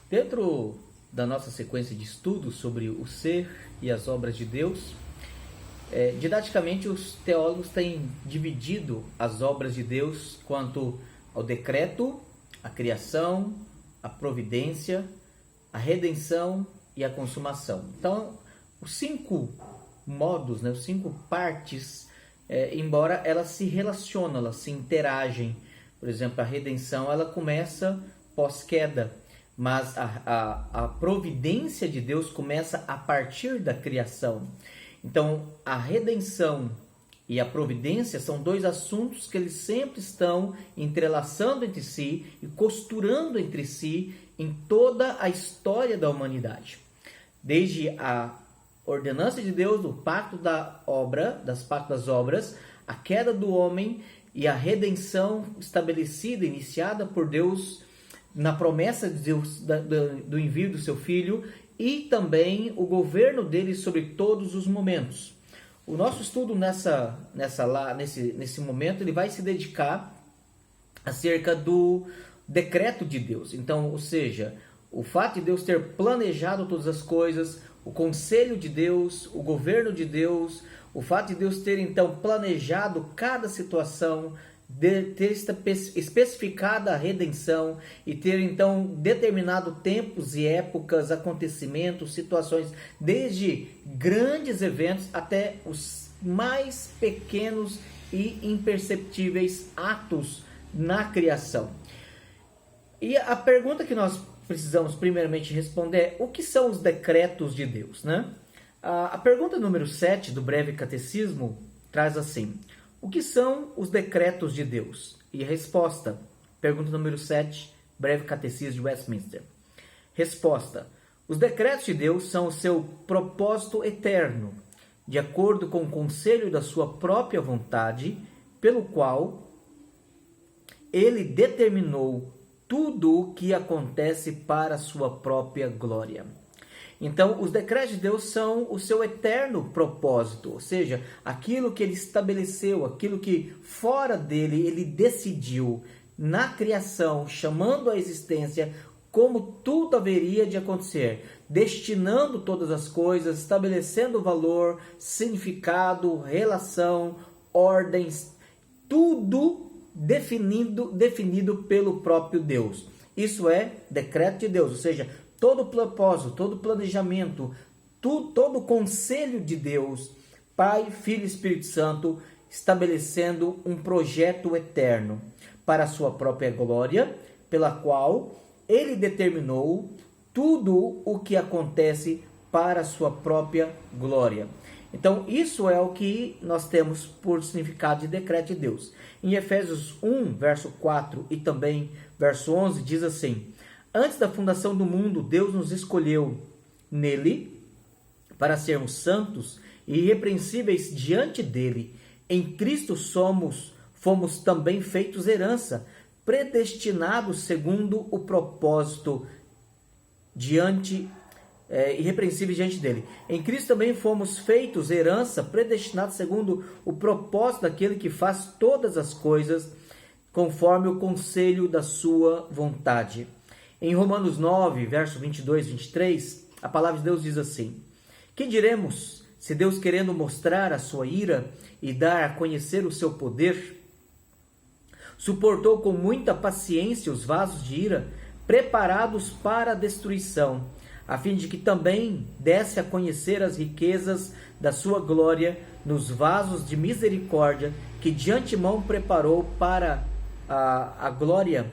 Dentro da nossa sequência de estudos sobre o ser e as obras de Deus, didaticamente os teólogos têm dividido as obras de Deus quanto ao decreto, a criação, a providência, a redenção e a consumação. Então, os 5 modos, os 5 partes, embora elas se relacionam, elas se interagem. Por exemplo, a redenção ela começa pós-queda, mas a providência de Deus começa a partir da criação. Então, a redenção e a providência são 2 assuntos que eles sempre estão entrelaçando entre si e costurando entre si em toda a história da humanidade. Desde a ordenança de Deus, do pacto das obras, a queda do homem e a redenção estabelecida, iniciada por Deus na promessa de Deus do envio do seu Filho, e também o governo dele sobre todos os momentos. O nosso estudo nesse momento ele vai se dedicar acerca do decreto de Deus. Então, ou seja, o fato de Deus ter planejado todas as coisas, o conselho de Deus, o governo de Deus, o fato de Deus ter então planejado cada situação, de ter especificado a redenção e ter então determinado tempos e épocas, acontecimentos, situações, desde grandes eventos até os mais pequenos e imperceptíveis atos na criação. E a pergunta que nós precisamos primeiramente responder é: o que são os decretos de Deus, A pergunta número 7 do breve catecismo traz assim: o que são os decretos de Deus? E a resposta, pergunta número 7, breve catecismo de Westminster. Resposta: os decretos de Deus são o seu propósito eterno, de acordo com o conselho da sua própria vontade, pelo qual ele determinou tudo o que acontece para a sua própria glória. Então, os decretos de Deus são o seu eterno propósito, ou seja, aquilo que ele estabeleceu, aquilo que fora dele ele decidiu na criação, chamando à existência como tudo haveria de acontecer, destinando todas as coisas, estabelecendo valor, significado, relação, ordens, tudo definido pelo próprio Deus. Isso é decreto de Deus, ou seja, todo o propósito, todo o planejamento, todo o conselho de Deus, Pai, Filho e Espírito Santo, estabelecendo um projeto eterno para a sua própria glória, pela qual ele determinou tudo o que acontece para a sua própria glória. Então, isso é o que nós temos por significado de decreto de Deus. Em Efésios 1, verso 4 e também verso 11, diz assim: antes da fundação do mundo, Deus nos escolheu nele para sermos santos e irrepreensíveis diante dele. Em Cristo fomos também feitos herança, predestinados segundo o propósito irrepreensíveis diante dele. Em Cristo também fomos feitos herança, predestinados segundo o propósito daquele que faz todas as coisas conforme o conselho da sua vontade. Em Romanos 9, verso 22 e 23, a palavra de Deus diz assim: que diremos se Deus, querendo mostrar a sua ira e dar a conhecer o seu poder, suportou com muita paciência os vasos de ira preparados para a destruição, a fim de que também desse a conhecer as riquezas da sua glória nos vasos de misericórdia que de antemão preparou para a glória,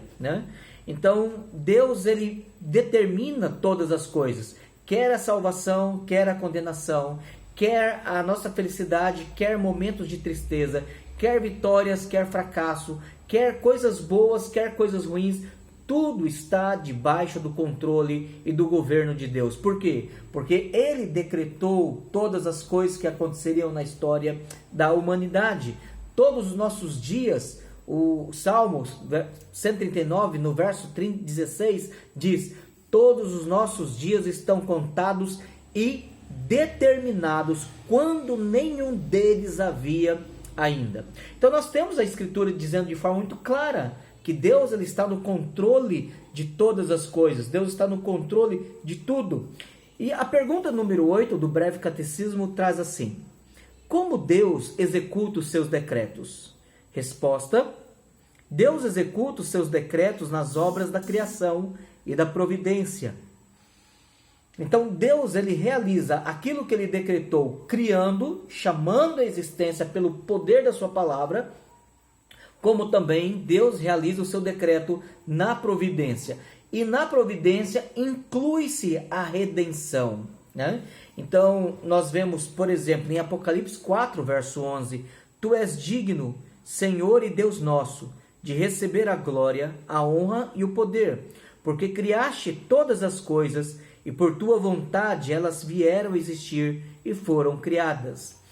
Então, Deus ele determina todas as coisas, quer a salvação, quer a condenação, quer a nossa felicidade, quer momentos de tristeza, quer vitórias, quer fracasso, quer coisas boas, quer coisas ruins, tudo está debaixo do controle e do governo de Deus. Por quê? Porque ele decretou todas as coisas que aconteceriam na história da humanidade. Todos os nossos dias, o Salmo 139, no verso 16, diz: todos os nossos dias estão contados e determinados quando nenhum deles havia ainda. Então nós temos a Escritura dizendo de forma muito clara que Deus ele está no controle de todas as coisas, Deus está no controle de tudo. E a pergunta número 8 do breve catecismo traz assim: como Deus executa os seus decretos? Resposta: Deus executa os seus decretos nas obras da criação e da providência. Então Deus ele realiza aquilo que ele decretou criando, chamando a existência pelo poder da sua palavra, como também Deus realiza o seu decreto na providência. E na providência inclui-se a redenção, né? Então nós vemos, por exemplo, em Apocalipse 4, verso 11, Tu és digno, Senhor e Deus nosso, de receber a glória, a honra e o poder, porque criaste todas as coisas e por tua vontade elas vieram a existir e foram criadas.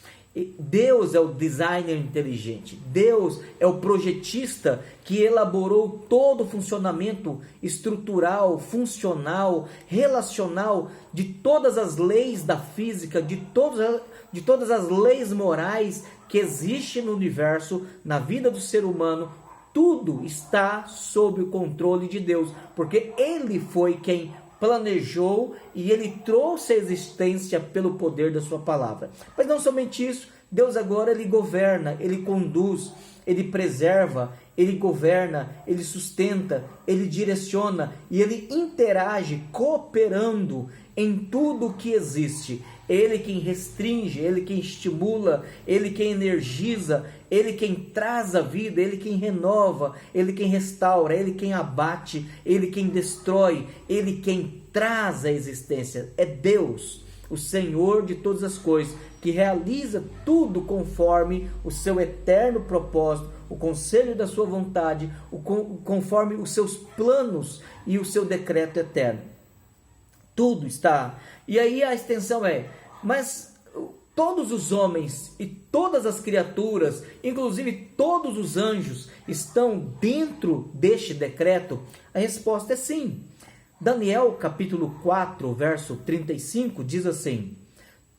Deus é o designer inteligente, Deus é o projetista que elaborou todo o funcionamento estrutural, funcional, relacional de todas as leis da física, de todas as leis morais que existem no universo, na vida do ser humano. Tudo está sob o controle de Deus, porque Ele foi quem planejou e Ele trouxe a existência pelo poder da sua palavra. Mas não somente isso, Deus agora Ele governa, Ele conduz, Ele preserva, Ele governa, Ele sustenta, Ele direciona e Ele interage cooperando em tudo que existe. Ele quem restringe, Ele quem estimula, Ele quem energiza, Ele quem traz a vida, Ele quem renova, Ele quem restaura, Ele quem abate, Ele quem destrói, Ele quem traz a existência. É Deus, o Senhor de todas as coisas, que realiza tudo conforme o seu eterno propósito, o conselho da sua vontade, conforme os seus planos e o seu decreto eterno. Tudo está. E aí a extensão é, mas todos os homens e todas as criaturas, inclusive todos os anjos, estão dentro deste decreto? A resposta é sim. Daniel capítulo 4, verso 35 diz assim: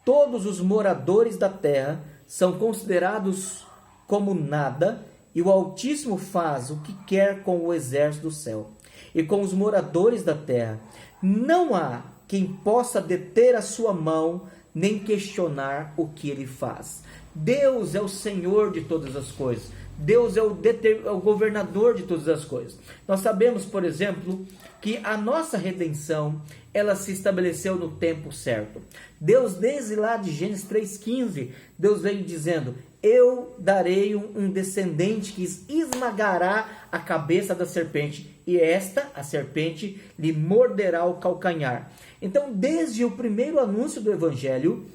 todos os moradores da terra são considerados como nada, e o Altíssimo faz o que quer com o exército do céu e com os moradores da terra. Não há quem possa deter a sua mão, nem questionar o que ele faz. Deus é o Senhor de todas as coisas. Deus é o governador de todas as coisas. Nós sabemos, por exemplo, que a nossa redenção, ela se estabeleceu no tempo certo. Deus, desde lá de Gênesis 3,15, Deus veio dizendo: eu darei um descendente que esmagará a cabeça da serpente, e esta, a serpente, lhe morderá o calcanhar. Então, desde o primeiro anúncio do Evangelho,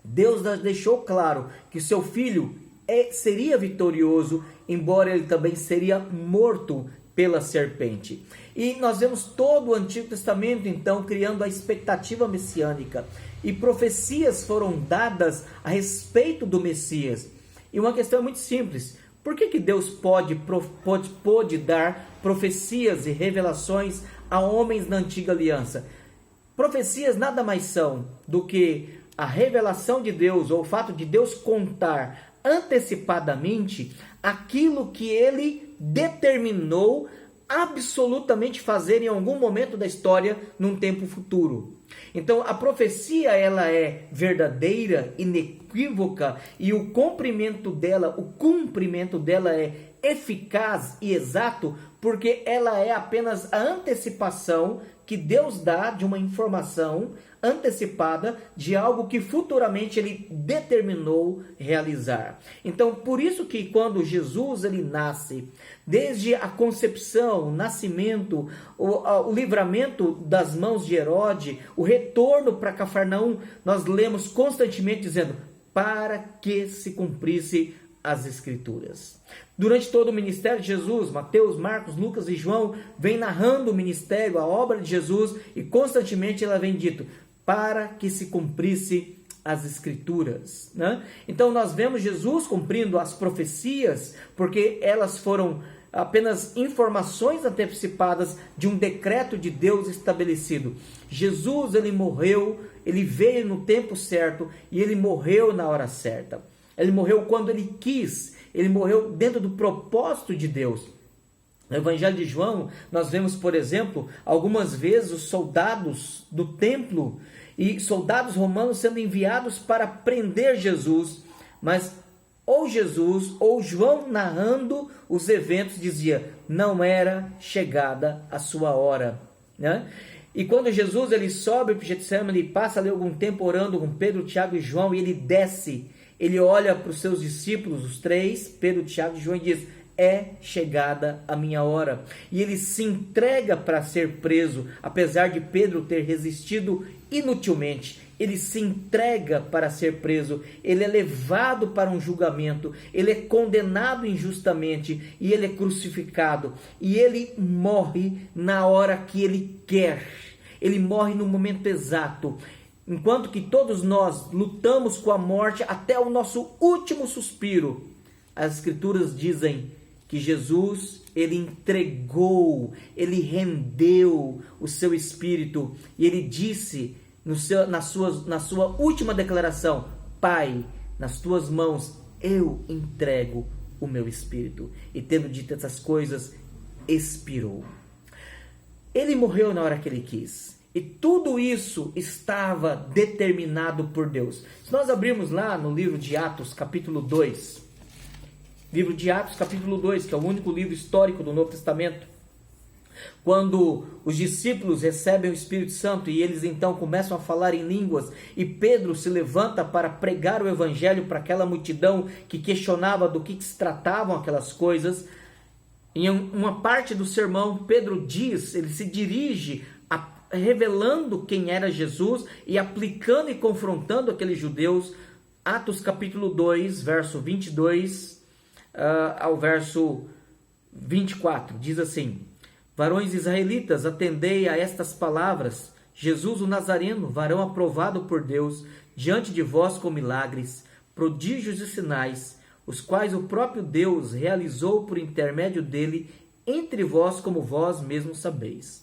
Deus deixou claro que seu filho seria vitorioso, embora ele também seria morto pela serpente. E nós vemos todo o Antigo Testamento, então, criando a expectativa messiânica. E profecias foram dadas a respeito do Messias. E uma questão é muito simples: por que Deus pôde dar profecias e revelações a homens na antiga aliança? Profecias nada mais são do que a revelação de Deus, ou o fato de Deus contar antecipadamente aquilo que Ele determinou absolutamente fazer em algum momento da história, num tempo futuro. Então a profecia, ela é verdadeira, inequívoca, e o cumprimento dela é eficaz e exato, porque ela é apenas a antecipação que Deus dá de uma informação antecipada de algo que futuramente Ele determinou realizar. Então, por isso que quando Jesus ele nasce, desde a concepção, o nascimento, o livramento das mãos de Herodes, o retorno para Cafarnaum, nós lemos constantemente dizendo: para que se cumprisse as Escrituras. Durante todo o ministério de Jesus, Mateus, Marcos, Lucas e João vem narrando o ministério, a obra de Jesus, e constantemente ela vem dito: para que se cumprisse as Escrituras, né? Então nós vemos Jesus cumprindo as profecias, porque elas foram apenas informações antecipadas de um decreto de Deus estabelecido. Jesus, ele morreu, ele veio no tempo certo e ele morreu na hora certa. Ele morreu quando ele quis, ele morreu dentro do propósito de Deus. No Evangelho de João, nós vemos, por exemplo, algumas vezes os soldados do templo e soldados romanos sendo enviados para prender Jesus, mas ou Jesus ou João narrando os eventos dizia, não era chegada a sua hora, né? E quando Jesus ele sobe para o Getsemane, ele passa ali algum tempo orando com Pedro, Tiago e João, e ele desce, ele olha para os seus discípulos, os três, Pedro, Tiago e João, e diz, é chegada a minha hora. E ele se entrega para ser preso, apesar de Pedro ter resistido inutilmente. Ele se entrega para ser preso, ele é levado para um julgamento, ele é condenado injustamente e ele é crucificado. E ele morre na hora que ele quer, ele morre no momento exato. Enquanto que todos nós lutamos com a morte até o nosso último suspiro, as Escrituras dizem que Jesus, ele entregou, ele rendeu o seu espírito e ele disse na sua última declaração, Pai, nas tuas mãos eu entrego o meu espírito. E tendo dito essas coisas, expirou. Ele morreu na hora que ele quis. E tudo isso estava determinado por Deus. Se nós abrirmos lá no livro de Atos, capítulo 2, livro de Atos, capítulo 2, que é o único livro histórico do Novo Testamento, quando os discípulos recebem o Espírito Santo e eles então começam a falar em línguas e Pedro se levanta para pregar o Evangelho para aquela multidão que questionava do que se tratavam aquelas coisas, em uma parte do sermão Pedro diz, ele se dirige revelando quem era Jesus e aplicando e confrontando aqueles judeus. Atos capítulo 2, verso 22 ao verso 24, diz assim: varões israelitas, atendei a estas palavras. Jesus o Nazareno, varão aprovado por Deus, diante de vós com milagres, prodígios e sinais, os quais o próprio Deus realizou por intermédio dele entre vós, como vós mesmos sabeis.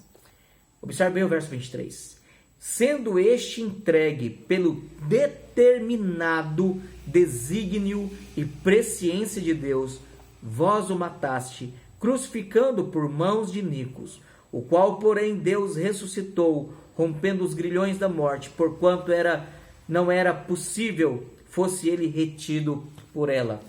Observe bem o verso 23. Sendo este entregue pelo determinado desígnio e presciência de Deus, vós o mataste, crucificando por mãos de Nicos, o qual, porém, Deus ressuscitou, rompendo os grilhões da morte, porquanto não era possível fosse ele retido por ela.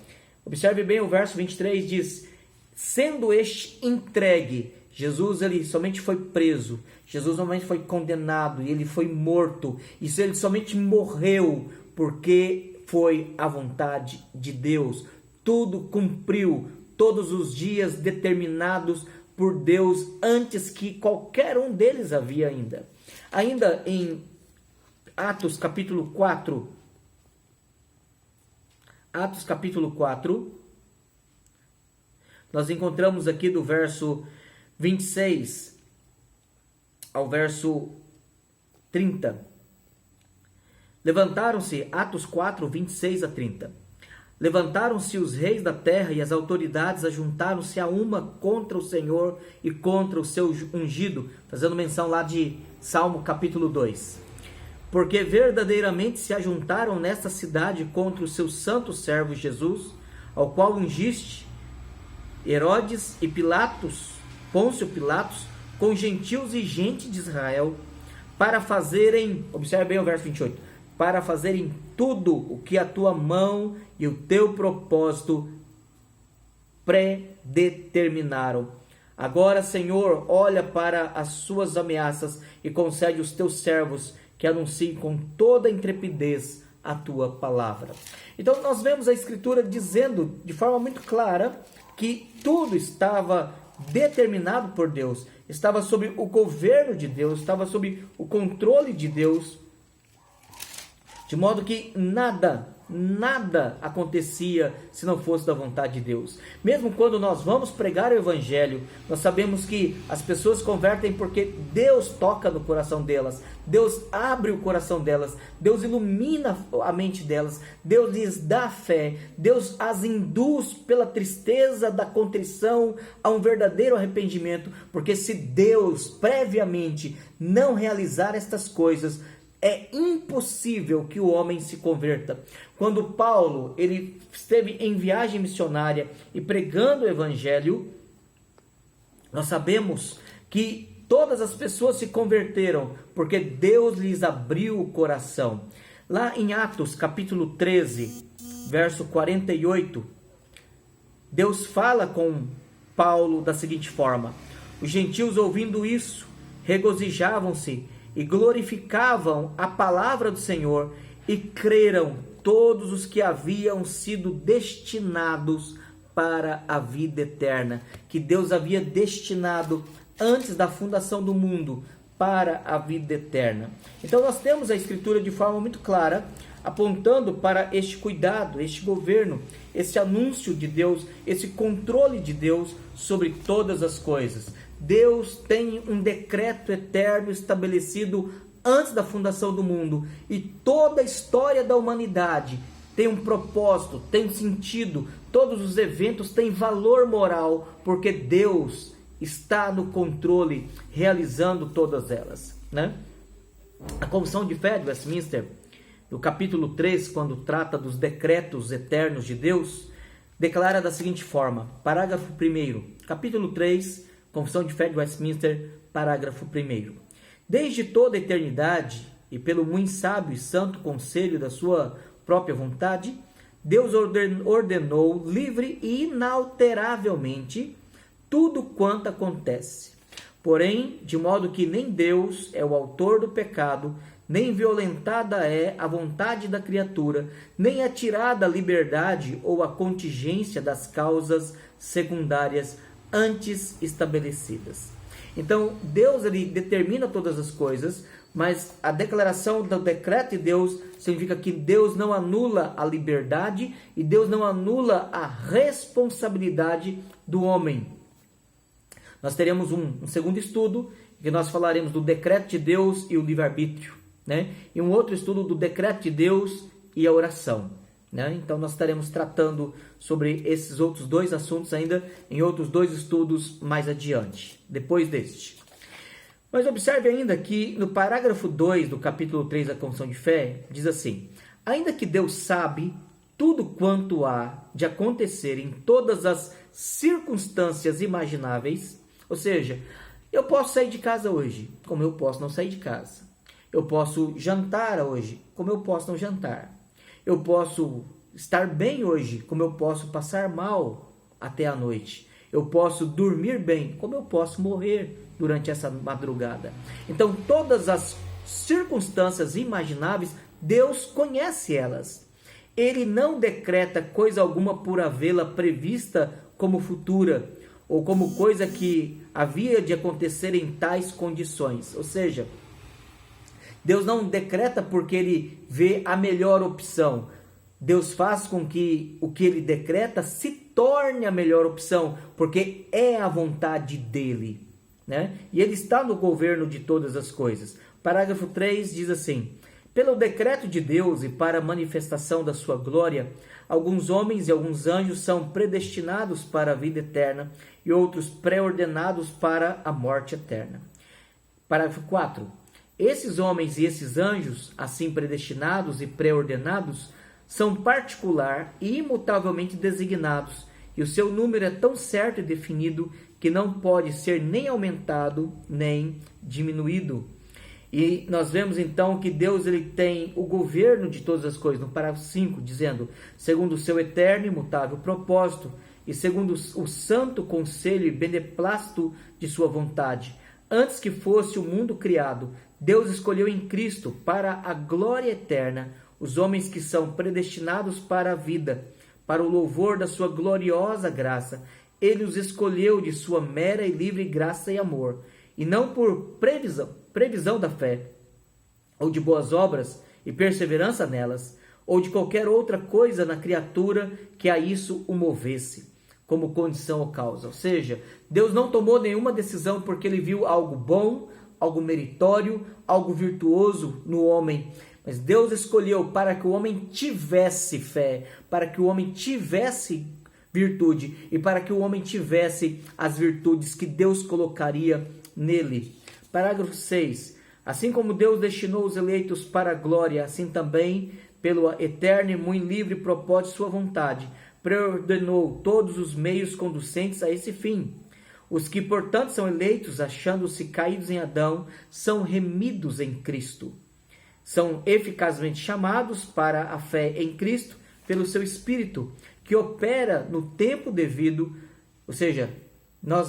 Observe bem o verso 23, diz, sendo este entregue, Jesus ele somente foi preso, Jesus somente foi condenado e ele foi morto, isso ele somente morreu porque foi a vontade de Deus, tudo cumpriu, todos os dias determinados por Deus antes que qualquer um deles havia ainda. Ainda em Atos capítulo 4, nós encontramos aqui do verso 26 ao verso 30. Levantaram-se, Atos 4, 26 a 30. Levantaram-se os reis da terra e as autoridades ajuntaram-se a uma contra o Senhor e contra o seu ungido, fazendo menção lá de Salmo capítulo 2. Porque verdadeiramente se ajuntaram nesta cidade contra o seu santo servo Jesus, ao qual ungiste Herodes e Pilatos, Pôncio Pilatos, com gentios e gente de Israel, para fazerem, observe bem o verso 28, para fazerem tudo o que a tua mão e o teu propósito predeterminaram. Agora, Senhor, olha para as suas ameaças e concede aos teus servos que anunciem com toda intrepidez a tua palavra. Então, nós vemos a Escritura dizendo de forma muito clara que tudo estava determinado por Deus, estava sob o governo de Deus, estava sob o controle de Deus, de modo que nada acontecia se não fosse da vontade de Deus. Mesmo quando nós vamos pregar o Evangelho, nós sabemos que as pessoas convertem porque Deus toca no coração delas, Deus abre o coração delas, Deus ilumina a mente delas, Deus lhes dá fé, Deus as induz pela tristeza da contrição a um verdadeiro arrependimento, porque se Deus previamente não realizar estas coisas, é impossível que o homem se converta. Quando Paulo ele esteve em viagem missionária e pregando o Evangelho, Nós sabemos que todas as pessoas se converteram porque Deus lhes abriu o coração. Lá em Atos capítulo 13, verso 48, Deus fala com Paulo da seguinte forma: os gentios, ouvindo isso, regozijavam-se e glorificavam a palavra do Senhor, e creram todos os que haviam sido destinados para a vida eterna, que Deus havia destinado antes da fundação do mundo para a vida eterna. Então nós temos a Escritura de forma muito clara, apontando para este cuidado, este governo, esse anúncio de Deus, esse controle de Deus sobre todas as coisas. Deus tem um decreto eterno estabelecido antes da fundação do mundo, e toda a história da humanidade tem um propósito, tem um sentido, todos os eventos têm valor moral, porque Deus está no controle, realizando todas elas, né? A Confissão de Fé de Westminster, no capítulo 3, quando trata dos decretos eternos de Deus, declara da seguinte forma, parágrafo 1º, capítulo 3, Confissão de Fé de Westminster, parágrafo 1º. Desde toda a eternidade, e pelo muito sábio e santo conselho da sua própria vontade, Deus ordenou livre e inalteravelmente tudo quanto acontece. Porém, de modo que nem Deus é o autor do pecado, nem violentada é a vontade da criatura, nem é tirada a liberdade ou a contingência das causas secundárias antes estabelecidas. Então, Deus ele determina todas as coisas, mas a declaração do decreto de Deus significa que Deus não anula a liberdade e Deus não anula a responsabilidade do homem. Nós teremos um segundo estudo, que nós falaremos do decreto de Deus e o livre-arbítrio, né? E um outro estudo do decreto de Deus e a oração, né? Então nós estaremos tratando sobre esses outros dois assuntos ainda em outros dois estudos mais adiante, depois deste. Mas observe ainda que no parágrafo 2 do capítulo 3 da Confissão de Fé, diz assim: ainda que Deus sabe tudo quanto há de acontecer em todas as circunstâncias imagináveis, ou seja, eu posso sair de casa hoje, como eu posso não sair de casa. Eu posso jantar hoje, como eu posso não jantar. Eu posso estar bem hoje, como eu posso passar mal até a noite. Eu posso dormir bem, como eu posso morrer durante essa madrugada. Então, todas as circunstâncias imagináveis, Deus conhece elas. Ele não decreta coisa alguma por havê-la prevista como futura, ou como coisa que havia de acontecer em tais condições. Ou seja, Deus não decreta porque ele vê a melhor opção. Deus faz com que o que ele decreta se torne a melhor opção, porque é a vontade dele, né? E ele está no governo de todas as coisas. Parágrafo 3 diz assim: pelo decreto de Deus e para a manifestação da sua glória, alguns homens e alguns anjos são predestinados para a vida eterna e outros pré-ordenados para a morte eterna. Parágrafo 4. Esses homens e esses anjos, assim predestinados e pré-ordenados, são particular e imutavelmente designados, e o seu número é tão certo e definido que não pode ser nem aumentado nem diminuído. E nós vemos então que Deus ele tem o governo de todas as coisas, no parágrafo 5, dizendo: segundo o seu eterno e imutável propósito, e segundo o santo conselho e beneplácito de sua vontade, antes que fosse o mundo criado, Deus escolheu em Cristo para a glória eterna os homens que são predestinados para a vida, para o louvor da sua gloriosa graça. Ele os escolheu de sua mera e livre graça e amor, e não por previsão da fé, ou de boas obras e perseverança nelas, ou de qualquer outra coisa na criatura que a isso o movesse, como condição ou causa. Ou seja, Deus não tomou nenhuma decisão porque ele viu algo bom, algo meritório, algo virtuoso no homem. Mas Deus escolheu para que o homem tivesse fé, para que o homem tivesse virtude e para que o homem tivesse as virtudes que Deus colocaria nele. Parágrafo 6. Assim como Deus destinou os eleitos para a glória, assim também, pelo eterno e muito livre propósito de sua vontade, preordenou todos os meios conducentes a esse fim. Os que, portanto, são eleitos, achando-se caídos em Adão, são remidos em Cristo. São eficazmente chamados para a fé em Cristo pelo seu Espírito, que opera no tempo devido. Ou seja,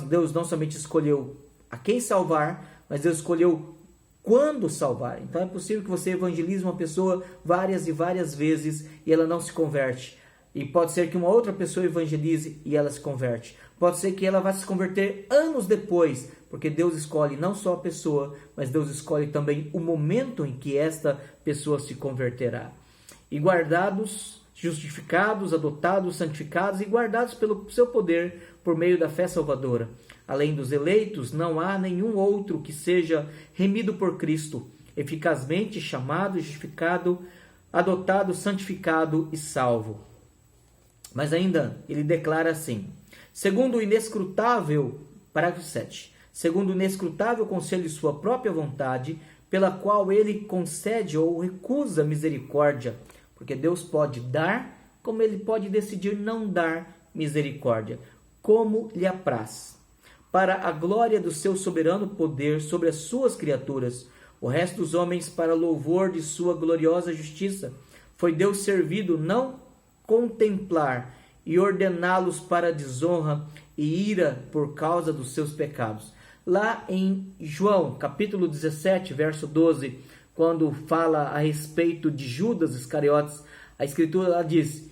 Deus não somente escolheu a quem salvar, mas Deus escolheu quando salvar. Então é possível que você evangelize uma pessoa várias e várias vezes e ela não se converte. E pode ser que uma outra pessoa evangelize e ela se converte. Pode ser que ela vá se converter anos depois, porque Deus escolhe não só a pessoa, mas Deus escolhe também o momento em que esta pessoa se converterá. E guardados, justificados, adotados, santificados e guardados pelo seu poder por meio da fé salvadora. Além dos eleitos, não há nenhum outro que seja remido por Cristo, eficazmente chamado, justificado, adotado, santificado e salvo. Mas ainda ele declara assim: segundo o inescrutável, parágrafo 7, segundo o inescrutável conselho de sua própria vontade, pela qual ele concede ou recusa misericórdia, porque Deus pode dar, como ele pode decidir não dar misericórdia, como lhe apraz, para a glória do seu soberano poder sobre as suas criaturas, o resto dos homens para louvor de sua gloriosa justiça. Foi Deus servido não contemplar e ordená-los para desonra e ira por causa dos seus pecados. Lá em João, capítulo 17, verso 12, quando fala a respeito de Judas Iscariotes, a Escritura lá diz: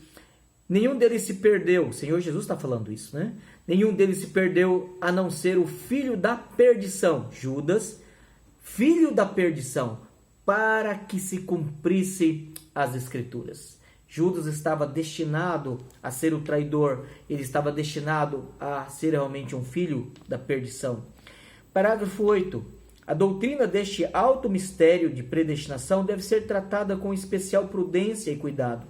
nenhum deles se perdeu. O Senhor Jesus está falando isso, né? Nenhum deles se perdeu, a não ser o filho da perdição, Judas, filho da perdição, para que se cumprisse as Escrituras. Judas estava destinado a ser o traidor, ele estava destinado a ser realmente um filho da perdição. Parágrafo 8. A doutrina deste alto mistério de predestinação deve ser tratada com especial prudência e cuidado,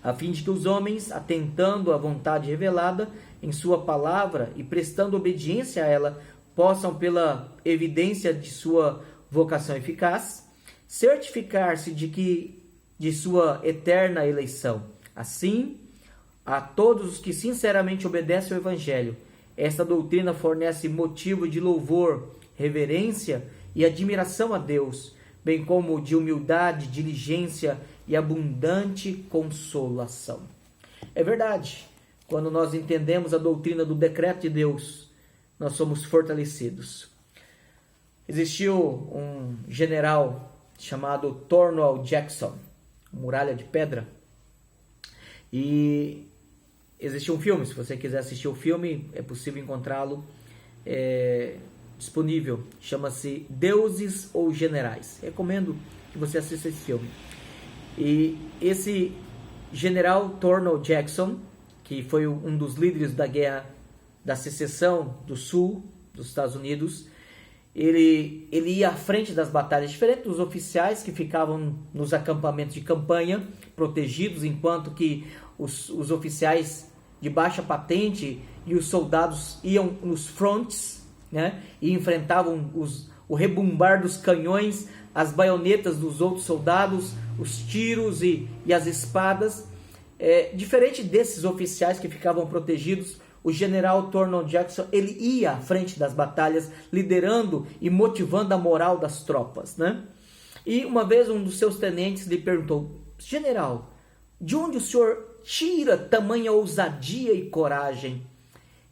a fim de que os homens, atentando à vontade revelada em sua palavra e prestando obediência a ela, possam, pela evidência de sua vocação eficaz, certificar-se de sua eterna eleição. Assim, a todos os que sinceramente obedecem ao Evangelho, esta doutrina fornece motivo de louvor, reverência e admiração a Deus, bem como de humildade, diligência e abundante consolação. É verdade, quando nós entendemos a doutrina do decreto de Deus, nós somos fortalecidos. Existiu um general chamado Stonewall Jackson, Muralha de Pedra, e existe um filme. Se você quiser assistir o filme, é possível encontrá-lo disponível. Chama-se Deuses ou Generais. Recomendo que você assista esse filme. E esse general Stonewall Jackson, que foi um dos líderes da guerra da secessão do sul dos Estados Unidos, ele ia à frente das batalhas, diferente dos oficiais que ficavam nos acampamentos de campanha, protegidos, enquanto que os oficiais de baixa patente e os soldados iam nos frontes, né, e enfrentavam o rebumbar dos canhões, as baionetas dos outros soldados, os tiros e as espadas. Diferente desses oficiais que ficavam protegidos, o general Stonewall Jackson, ele ia à frente das batalhas, liderando e motivando a moral das tropas, né? E uma vez um dos seus tenentes lhe perguntou: general, de onde o senhor tira tamanha ousadia e coragem?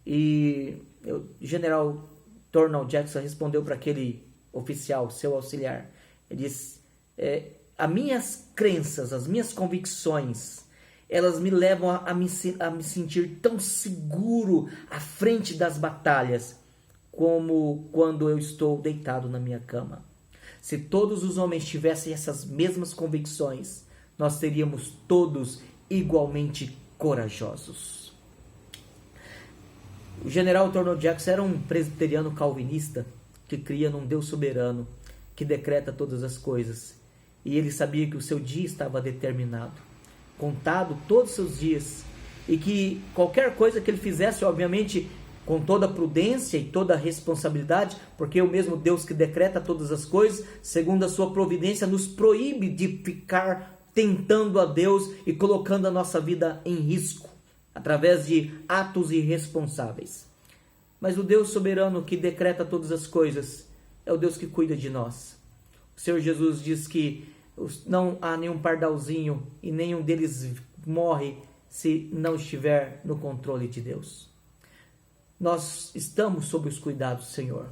E o general Stonewall Jackson respondeu para aquele oficial, seu auxiliar. Ele disse: as minhas crenças, as minhas convicções, elas me levam a me sentir tão seguro à frente das batalhas como quando eu estou deitado na minha cama. Se todos os homens tivessem essas mesmas convicções, nós seríamos todos igualmente corajosos. O general Stonewall Jackson era um presbiteriano calvinista que cria num Deus soberano que decreta todas as coisas. E ele sabia que o seu dia estava determinado, contado todos os seus dias, e que qualquer coisa que ele fizesse, obviamente, com toda a prudência e toda a responsabilidade, porque é o mesmo Deus que decreta todas as coisas, segundo a sua providência, nos proíbe de ficar tentando a Deus e colocando a nossa vida em risco, através de atos irresponsáveis. Mas o Deus soberano que decreta todas as coisas é o Deus que cuida de nós. O Senhor Jesus diz que não há nenhum pardalzinho e nenhum deles morre se não estiver no controle de Deus. Nós estamos sob os cuidados do Senhor.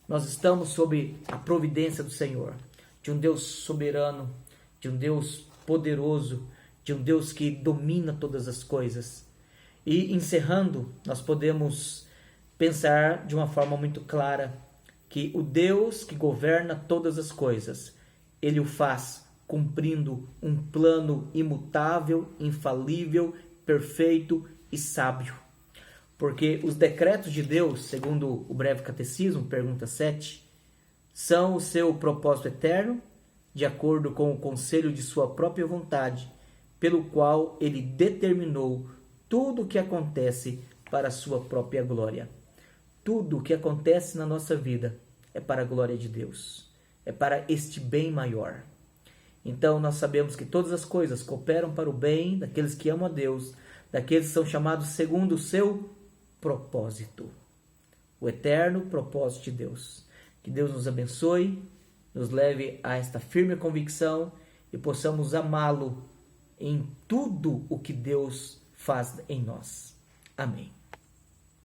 Nós estamos sob a providência do Senhor, de um Deus soberano, de um Deus poderoso, de um Deus que domina todas as coisas. E encerrando, nós podemos pensar de uma forma muito clara que o Deus que governa todas as coisas, Ele o faz cumprindo um plano imutável, infalível, perfeito e sábio. Porque os decretos de Deus, segundo o breve catecismo, pergunta 7, são o seu propósito eterno, de acordo com o conselho de sua própria vontade, pelo qual Ele determinou tudo o que acontece para a sua própria glória. Tudo o que acontece na nossa vida é para a glória de Deus, é para este bem maior. Então nós sabemos que todas as coisas cooperam para o bem daqueles que amam a Deus, daqueles que são chamados segundo o seu propósito, o eterno propósito de Deus. Que Deus nos abençoe, nos leve a esta firme convicção e possamos amá-lo em tudo o que Deus faz em nós. Amém.